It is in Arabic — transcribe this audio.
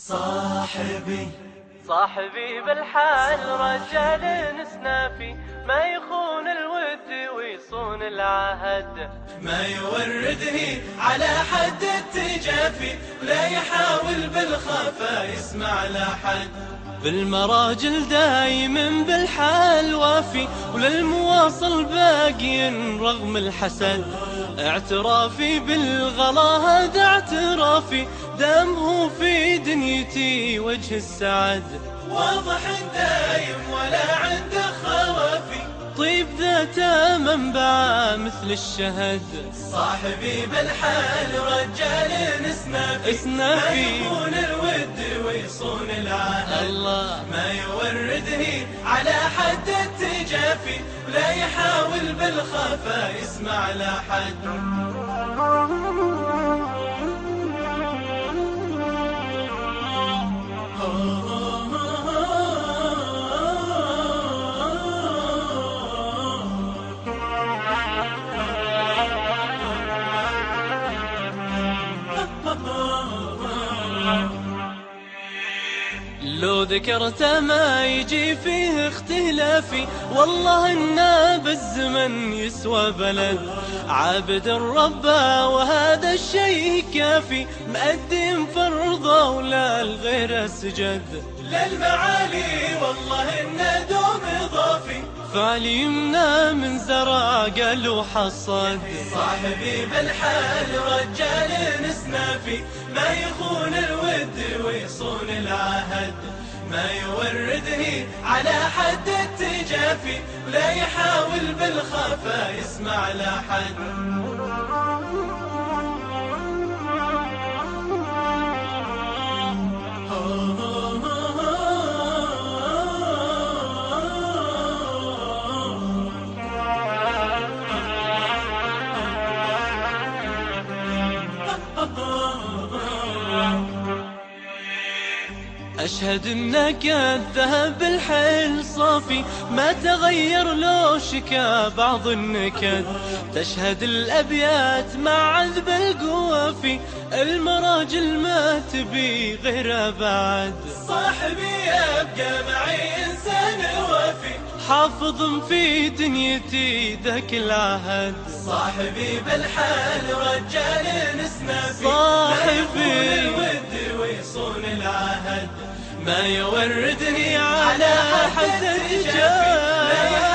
صاحبي بالحال رجال نسنافي، ما يخون الود ويصون العهد، ما يورده على حد التجافي، ولا يحاول بالخفا يسمع لحد. بالمراجل دايم بالحال وافي، وللمواصل باقي رغم الحسد. اعترافي بالغلا هذا اعترافي، دام هو في دنيتي وجه السعد. واضح دايم ولا عنده خوافي، طيب ذاته منبع مثل الشهد. صاحبي بالحال رجال نسنافي، ما يخون الود ويصون العهد. الله ما يورده على حد التجافي، ولا يحاول بالخفا يسمع لحد. لو ذكرت ما يجي فيه اختلافي، والله إنه بالزمن يسوى بلد. عابد الرب وهذا الشيء كافي، مقدم فرضه ولا الغير سجد. للمعالي والله إنه دوم إضافي، فعلي يمنى من زرع قال وحصد. صاحبي بالحال رجال نسنافي، ما يخون الود ويصون العهد. ما يورده على حد التجافي، ولا يحاول بالخفا يسمع لحد. أشهد إنك الذهب الحيل صافي، ما تغير لو شكا بعض النكد. تشهد الأبيات مع عذب القوافي، المراجل ما تبي غير بعد. صاحبي يبقى معي إنسان وافي، حافظ في دنيتي ذاك العهد. صاحبي بالحال رجال نسنافي، صاحبي الود ويصون العهد. ما يوردني على حد الجاه.